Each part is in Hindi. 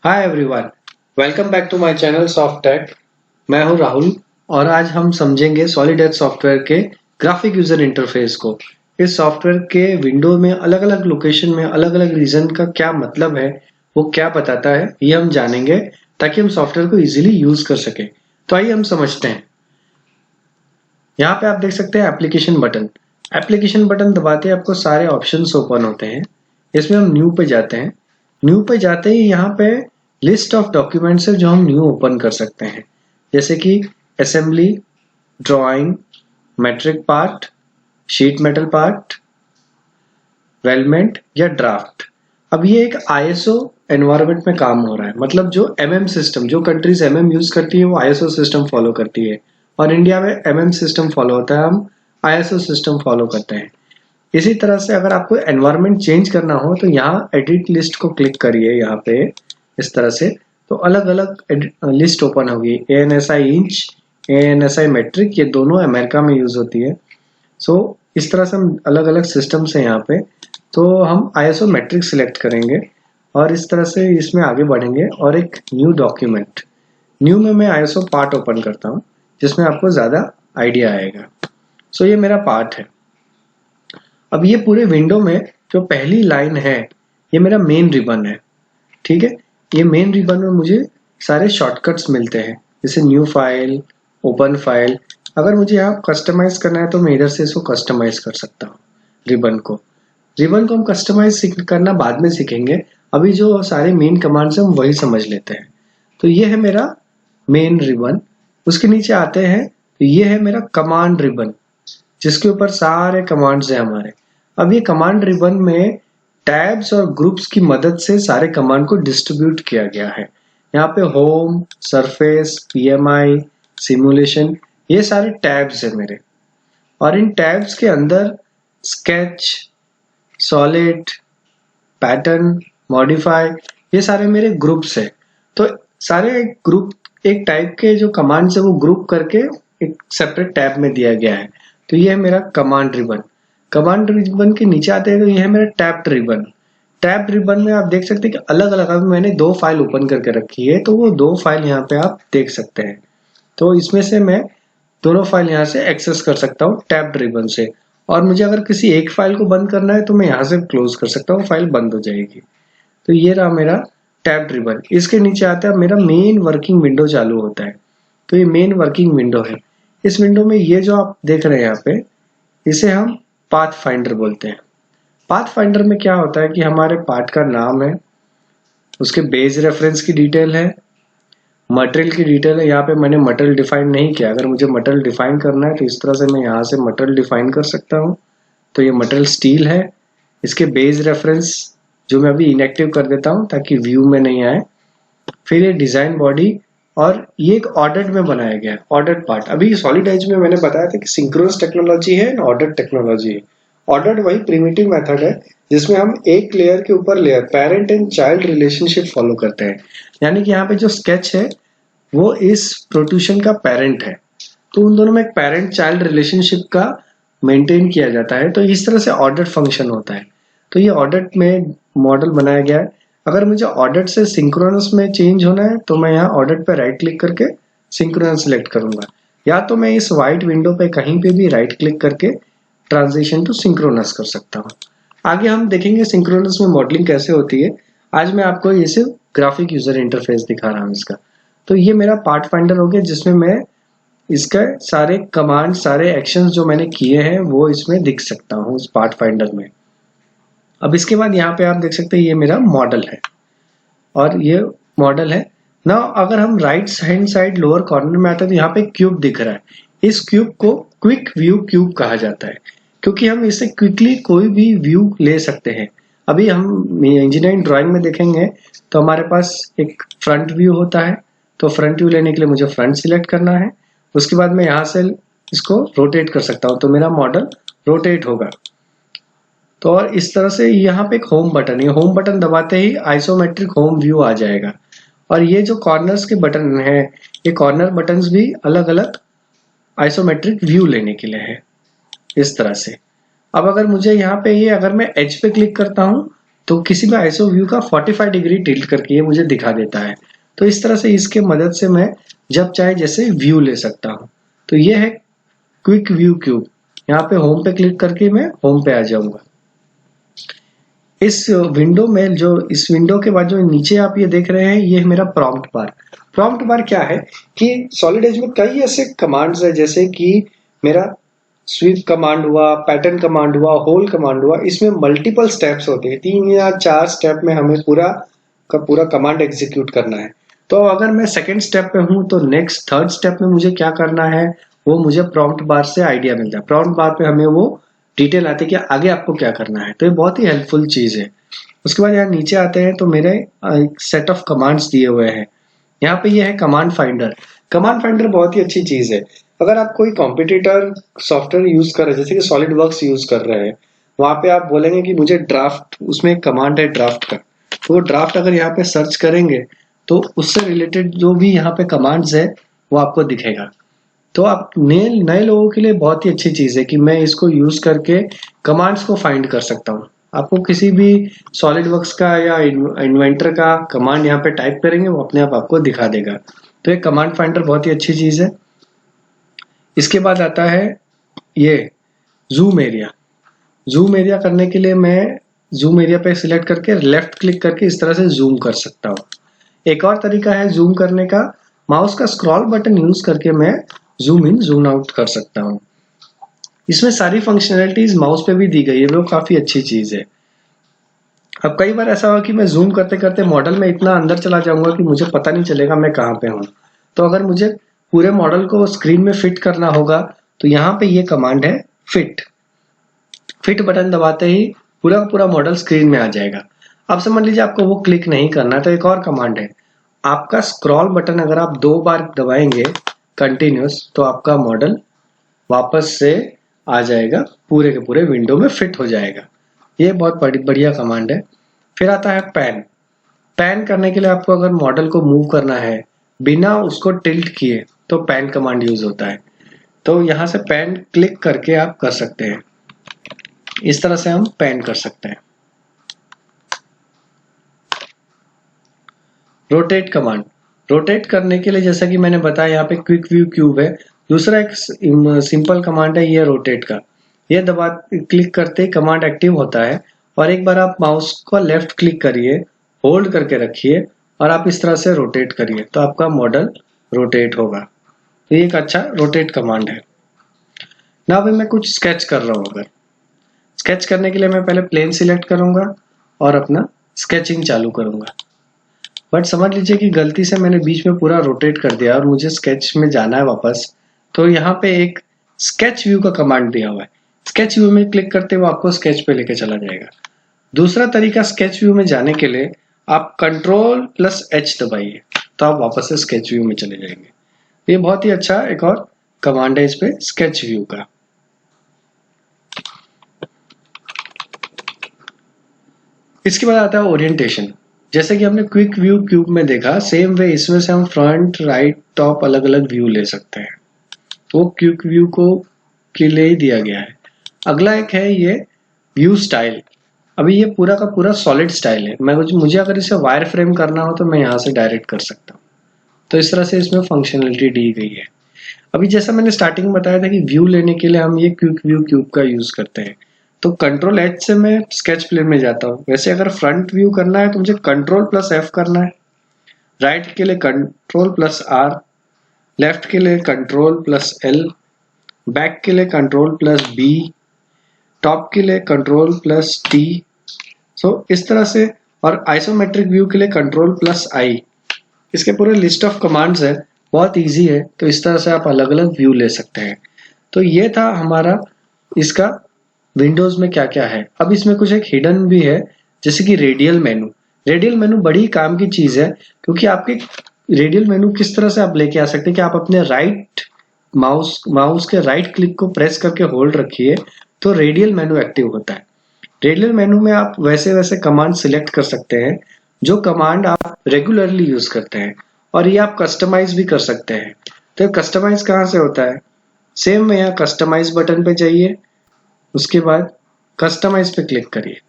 Hi everyone, welcome back to my channel soft tech. मैं हूं राहुल और आज हम समझेंगे सॉलिड एज सॉफ्टवेयर के ग्राफिक यूजर इंटरफेस को। इस सॉफ्टवेयर के विंडो में अलग अलग लोकेशन में अलग अलग रीजन का क्या मतलब है, वो क्या बताता है, ये हम जानेंगे ताकि हम सॉफ्टवेयर को इजीली यूज कर सके। तो आइए हम समझते हैं। यहाँ पे आप देख सकते हैं एप्लीकेशन बटन। एप्लीकेशन बटन दबाते ही आपको सारे ऑप्शंस ओपन होते हैं। इसमें हम न्यू पे जाते हैं। न्यू पे जाते ही यहाँ पे लिस्ट ऑफ डॉक्यूमेंट्स है जो हम न्यू ओपन कर सकते हैं, जैसे कि assembly, drawing, metric part, sheet metal part, weldment या ड्राफ्ट। अब ये एक आईएसओ एनवायरनमेंट में काम हो रहा है, मतलब जो एमएम सिस्टम, जो कंट्रीज एमएम यूज करती है वो आईएसओ सिस्टम फॉलो करती है और इंडिया में एमएम सिस्टम फॉलो होता है, हम आईएसओ सिस्टम फॉलो करते हैं। इसी तरह से अगर आपको एनवायरनमेंट चेंज करना हो तो यहाँ एडिट लिस्ट को क्लिक करिए। यहाँ पे इस तरह से तो अलग अलग लिस्ट ओपन होगी। एएनएसआई इंच, एएनएसआई मेट्रिक, ये दोनों अमेरिका में यूज होती है। सो इस तरह से हम अलग अलग सिस्टम्स हैं यहाँ पे। तो हम आईएसओ मेट्रिक सिलेक्ट करेंगे और इस तरह से इसमें आगे बढ़ेंगे और एक न्यू डॉक्यूमेंट, न्यू में मैं आईएसओ पार्ट ओपन करता हूँ जिसमें आपको ज्यादा आइडिया आएगा। सो ये मेरा पार्ट है। अब ये पूरे विंडो में जो पहली लाइन है ये मेरा मेन रिबन है। ठीक है, ये मेन रिबन में मुझे सारे शॉर्टकट्स मिलते हैं, जैसे न्यू फाइल, ओपन फाइल। अगर मुझे यहाँ कस्टमाइज करना है तो मैं इधर से इसको कस्टमाइज कर सकता हूँ। रिबन को हम कस्टमाइज करना बाद में सीखेंगे। अभी जो सारे मेन कमांड्स हैं हम वही समझ लेते हैं। तो ये है मेरा मेन रिबन। उसके नीचे आते हैं तो ये है मेरा कमांड रिबन, जिसके ऊपर सारे कमांड्स हैं हमारे। अब ये कमांड रिबन में टैब्स और ग्रुप्स की मदद से सारे कमांड को डिस्ट्रीब्यूट किया गया है। यहाँ पे होम, सरफेस, पीएमआई, सिमुलेशन, ये सारे टैब्स है मेरे। और इन टैब्स के अंदर स्केच, सॉलिड, पैटर्न, मॉडिफाई, ये सारे मेरे ग्रुप्स है। तो सारे ग्रुप एक टाइप के जो कमांड्स है वो ग्रुप करके एक सेपरेट टैब में दिया गया है। तो ये है मेरा कमांड रिबन। कमांड रिबन के नीचे आते हैं तो ये है मेरा टैब्ड रिबन। टैब्ड रिबन में आप देख सकते हैं कि अलग अलग, अभी मैंने 2 फाइल ओपन करके रखी है तो वो 2 फाइल यहाँ पे आप देख सकते हैं। तो इसमें से मैं दोनों फाइल यहाँ से एक्सेस कर सकता हूँ टैब्ड रिबन से। और मुझे अगर किसी एक फाइल को बंद करना है तो मैं यहाँ से क्लोज कर सकता हूँ, फाइल बंद हो जाएगी। तो ये रहा मेरा टैब्ड रिबन। इसके नीचे आता है मेरा मेन वर्किंग विंडो चालू होता है। तो ये मेन वर्किंग विंडो है। इस विंडो में ये जो आप देख रहे हैं यहाँ पे, इसे हम पाथ फाइंडर बोलते हैं। पाथ फाइंडर में क्या होता है कि हमारे पार्ट का नाम है, उसके बेस रेफरेंस की डिटेल है, मटेरियल की डिटेल है। यहाँ पे मैंने मटेरियल डिफाइन नहीं किया। अगर मुझे मटेरियल डिफाइन करना है तो इस तरह से मैं यहाँ से मटेरियल डिफाइन कर सकता हूँ। तो ये मटेरियल स्टील है। इसके बेस रेफरेंस जो मैं अभी इनएक्टिव कर देता हूँ ताकि व्यू में नहीं आए। फिर ये डिजाइन बॉडी, और ये एक ऑर्डर्ड में बनाया गया है, ऑर्डर्ड पार्ट। अभी सॉलिड एज में मैंने बताया था कि सिंक्रोनस टेक्नोलॉजी है, ऑर्डर्ड टेक्नोलॉजी है। ऑर्डर्ड वही प्रिमिटिव मेथड है जिसमें हम एक लेयर के ऊपर layer, parent and child relationship follow करते हैं। यानी कि यहाँ पे जो स्केच है वो इस प्रोट्रूशन का पेरेंट है, तो उन दोनों में एक पेरेंट चाइल्ड रिलेशनशिप का मेंटेन किया जाता है। तो इस तरह से ऑर्डर्ड फंक्शन होता है। तो ये ऑर्डर्ड में मॉडल बनाया गया है। अगर मुझे ऑर्डर्ड से सिंक्रोनस में चेंज होना है तो मैं यहाँ ऑर्डर्ड पे राइट क्लिक करके सिंक्रोनस सिलेक्ट करूंगा, या तो मैं इस व्हाइट विंडो पे कहीं पे भी राइट क्लिक करके ट्रांजिशन टू सिंक्रोनस कर सकता हूँ। आगे हम देखेंगे सिंक्रोनस में मॉडलिंग कैसे होती है। आज मैं आपको ये सिर्फ ग्राफिक यूजर इंटरफेस दिखा रहा हूँ इसका। तो ये मेरा पार्ट फाइंडर हो गया जिसमें मैं इसका सारे कमांड, सारे एक्शंस जो मैंने किए हैं वो इसमें दिख सकता हूँ इस पार्ट फाइंडर में। अब इसके बाद यहाँ पे आप देख सकते हैं ये मेरा मॉडल है और ये मॉडल है ना। अगर हम right hand side lower corner में आते हैं तो यहाँ पे क्यूब दिख रहा है। इस क्यूब को क्विक व्यू क्यूब कहा जाता है क्योंकि हम इससे क्विकली कोई भी व्यू ले सकते हैं। अभी हम इंजीनियरिंग ड्राइंग में देखेंगे तो हमारे पास एक फ्रंट व्यू होता है। तो फ्रंट व्यू लेने के लिए मुझे फ्रंट सिलेक्ट करना है। उसके बाद मैं यहाँ से इसको रोटेट कर सकता हूँ तो मेरा मॉडल रोटेट होगा। तो और इस तरह से यहाँ पे एक होम बटन है, होम बटन दबाते ही आइसोमेट्रिक होम व्यू आ जाएगा। और ये जो कॉर्नर्स के बटन है, ये कॉर्नर बटन्स भी अलग अलग आइसोमेट्रिक व्यू लेने के लिए है, इस तरह से। अब अगर मुझे यहाँ पे ये, अगर मैं एज पे क्लिक करता हूँ तो किसी भी आईएसओ व्यू का 45 डिग्री टिल्ट करके ये मुझे दिखा देता है। तो इस तरह से इसके मदद से मैं जब चाहे जैसे व्यू ले सकता हूँ। तो ये है क्विक व्यू क्यूब। यहाँ पे होम पे क्लिक करके मैं होम पे आ जाऊंगा। इस विंडो में जो इस विंडो के बाद जो नीचे आप ये देख रहे हैं, ये है मेरा प्रॉम्प्ट बार। प्रॉम्प्ट बार क्या है कि सॉलिड एज में कई ऐसे कमांड्स है, जैसे कि मेरा स्वीप कमांड हुआ, पैटर्न कमांड हुआ, होल कमांड हुआ। इसमें मल्टीपल स्टेप्स होते हैं, 3 या 4 स्टेप में हमें पूरा का पूरा कमांड एग्जीक्यूट करना है। तो अगर मैं सेकेंड स्टेप पे हूं तो नेक्स्ट थर्ड स्टेप में मुझे क्या करना है वो मुझे प्रॉम्प्ट बार से आइडिया मिलता है। प्रॉम्प्ट बार पे हमें वो डिटेल आती है कि आगे आपको क्या करना है। तो ये बहुत ही हेल्पफुल चीज है। उसके बाद यहाँ नीचे आते हैं तो मेरे सेट ऑफ कमांड्स दिए हुए हैं। यहाँ पे ये है कमांड फाइंडर। कमांड फाइंडर बहुत ही अच्छी चीज है। अगर आप कोई कॉम्पिटिटर सॉफ्टवेयर यूज कर रहे हैं, जैसे कि सॉलिड वर्क्स यूज कर रहे हैं, वहां पे आप बोलेंगे कि मुझे ड्राफ्ट, उसमें एक कमांड है ड्राफ्ट का, तो वो ड्राफ्ट अगर यहाँ पे सर्च करेंगे तो उससे रिलेटेड जो भी यहाँ पे कमांड्स है वो आपको दिखेगा। तो आप नए लोगों के लिए बहुत ही अच्छी चीज है कि मैं इसको यूज करके कमांड्स को फाइंड कर सकता हूँ। आपको किसी भी सॉलिड वर्क्स का या इन्वेंटर का कमांड यहाँ पे टाइप करेंगे वो अपने आप आपको दिखा देगा। तो ये कमांड फाइंडर बहुत ही अच्छी चीज है। इसके बाद आता है ये जूम एरिया। जूम एरिया करने के लिए मैं जूम एरिया पे सिलेक्ट करके लेफ्ट क्लिक करके इस तरह से जूम कर सकता हूँ। एक और तरीका है जूम करने का, माउस का स्क्रॉल बटन यूज करके मैं जूम इन जूम आउट कर सकता हूँ। इसमें सारी फंक्शनैलिटीज माउस पे भी दी गई है, वो काफी अच्छी चीज है। अब कई बार ऐसा होगा कि मैं जूम करते करते मॉडल में इतना अंदर चला जाऊंगा कि मुझे पता नहीं चलेगा मैं कहाँ पे हूँ। तो अगर मुझे पूरे मॉडल को स्क्रीन में फिट करना होगा तो यहाँ पे ये कमांड है फिट। फिट बटन दबाते ही पूरा पूरा मॉडल स्क्रीन में आ जाएगा। अब समझ लीजिए आपको वो क्लिक नहीं करना, तो एक और कमांड है, आपका स्क्रॉल बटन अगर आप 2 बार दबाएंगे कंटिन्यूस तो आपका मॉडल वापस से आ जाएगा, पूरे के पूरे विंडो में फिट हो जाएगा। ये बहुत बढ़िया कमांड है। फिर आता है पैन। पैन करने के लिए आपको अगर मॉडल को मूव करना है बिना उसको टिल्ट किए तो पैन कमांड यूज होता है। तो यहाँ से पैन क्लिक करके आप कर सकते हैं। इस तरह से हम पैन कर सकते हैं। Rotate command. रोटेट करने के लिए जैसा कि मैंने बताया यहाँ पे क्विक व्यू क्यूब है। दूसरा एक सिंपल कमांड है ये रोटेट का। ये दबा क्लिक करते ही कमांड एक्टिव होता है और एक बार आप माउस को लेफ्ट क्लिक करिए, होल्ड करके रखिए और आप इस तरह से रोटेट करिए तो आपका मॉडल रोटेट होगा। तो ये एक अच्छा रोटेट कमांड है ना। अभी मैं कुछ स्केच कर रहा हूँ, अगर स्केच करने के लिए मैं पहले प्लेन सिलेक्ट करूंगा और अपना स्केचिंग चालू करूंगा। बट समझ लीजिए कि गलती से मैंने बीच में पूरा रोटेट कर दिया और मुझे स्केच में जाना है वापस। तो यहाँ पे एक स्केच व्यू का कमांड दिया हुआ है। स्केच व्यू में क्लिक करते हुए आपको स्केच पे लेके चला जाएगा। दूसरा तरीका स्केच व्यू में जाने के लिए आप Ctrl+H दबाइए तो आप वापस से स्केच व्यू में चले जाएंगे। ये बहुत ही अच्छा एक और कमांड है इस पे स्केच व्यू का। इसके बाद आता है ओरिएंटेशन। जैसे कि हमने क्विक व्यू क्यूब में देखा, सेम वे इसमें से हम फ्रंट, राइट, टॉप अलग अलग व्यू ले सकते हैं। वो क्विक व्यू को के लिए ही दिया गया है। अगला एक है ये व्यू स्टाइल। अभी ये पूरा का पूरा सॉलिड स्टाइल है। मुझे अगर इसे वायर फ्रेम करना हो तो मैं यहाँ से डायरेक्ट कर सकता हूँ। तो इस तरह से इसमें फंक्शनलिटी दी गई है। अभी जैसा मैंने स्टार्टिंग में बताया था कि व्यू लेने के लिए हम ये क्विक व्यू क्यूब का यूज करते हैं। तो Ctrl+H से मैं स्केच प्लेन में जाता हूँ। वैसे अगर फ्रंट व्यू करना है तो मुझे Ctrl+F करना है, राइट के लिए Ctrl+R, लेफ्ट के लिए Ctrl+L, बैक के लिए Ctrl+B, टॉप के लिए Ctrl+T। सो इस तरह से, और आइसोमेट्रिक व्यू के लिए Ctrl+I। इसके पूरे लिस्ट ऑफ कमांड्स है, बहुत इजी है। तो इस तरह से आप अलग अलग व्यू ले सकते हैं। तो ये था हमारा इसका विंडोज में क्या क्या है। अब इसमें कुछ एक हिडन भी है, जैसे कि रेडियल मेनू। रेडियल मेनू बड़ी काम की चीज है, क्योंकि आपके रेडियल मेनू किस तरह से आप लेके आ सकते हैं कि आप अपने राइट माउस के राइट क्लिक को प्रेस करके होल्ड रखिए तो रेडियल मेनू एक्टिव होता है। रेडियल मेनू में आप वैसे वैसे कमांड सिलेक्ट कर सकते हैं जो कमांड आप रेगुलरली यूज करते हैं, और ये आप कस्टमाइज भी कर सकते हैं। तो कस्टमाइज कहाँ से होता है? सेम में यहाँ कस्टमाइज बटन पे जाइए, उसके बाद कस्टमाइज पे क्लिक करिए।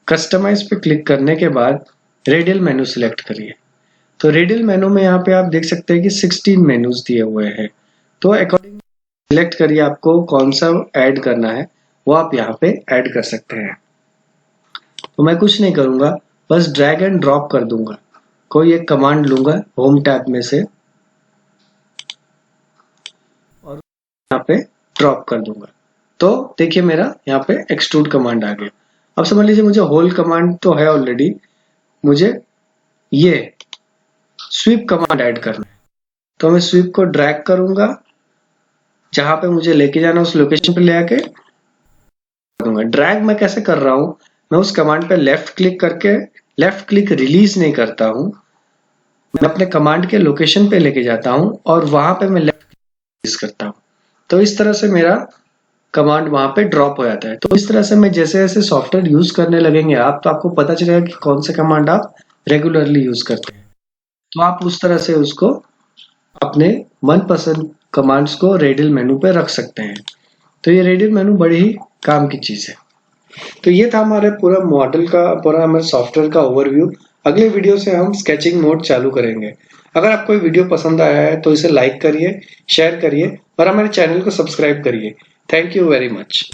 कस्टमाइज पे क्लिक करने के बाद रेडियल मेनू सिलेक्ट करिए। तो रेडियल मेनू में यहाँ पे आप देख सकते हैं कि 16 मेनूज दिए हुए हैं। तो अकॉर्डिंग सिलेक्ट करिए आपको कौन सा ऐड करना है, वो आप यहाँ पे ऐड कर सकते हैं। तो मैं कुछ नहीं करूंगा, बस ड्रैग एंड ड्रॉप कर दूंगा। कोई एक कमांड लूंगा होम टैब में से और यहाँ पे ड्रॉप कर दूंगा। तो देखिए मेरा यहाँ पे एक्सट्रूड कमांड आ गया। अब समझ लीजिए मुझे होल कमांड तो है ऑलरेडी, मुझे ये स्वीप कमांड ऐड करना है। तो मैं स्वीप को ड्रैग करूंगा, जहां पे मुझे लेके जाना उस लोकेशन पे ले आके दूंगा। ड्रैग मैं कैसे कर रहा हूं, मैं उस कमांड पे लेफ्ट क्लिक करके, लेफ्ट क्लिक रिलीज नहीं करता हूं, मैं अपने कमांड के लोकेशन पे लेके जाता हूं और वहां पे मैं लेफ्ट क्लिक करता हूं। तो इस तरह से मेरा कमांड वहां पे ड्रॉप हो जाता है। तो इस तरह से मैं जैसे जैसे सॉफ्टवेयर यूज करने लगेंगे आप, तो आपको पता चलेगा कि कौन से कमांड आप रेगुलरली यूज करते हैं। तो आप उस तरह से उसको अपने मनपसंद कमांड्स को रेडियल मेनू पे रख सकते हैं। तो ये रेडियल मेनू बड़ी ही काम की चीज है। तो ये था हमारे पूरा मॉडल का, पूरा हमारे सॉफ्टवेयर का ओवरव्यू। अगले वीडियो से हम स्केचिंग मोड चालू करेंगे। अगर आपको ये वीडियो पसंद आया है तो इसे लाइक करिए, शेयर करिए और हमारे चैनल को सब्सक्राइब करिए। Thank you very much.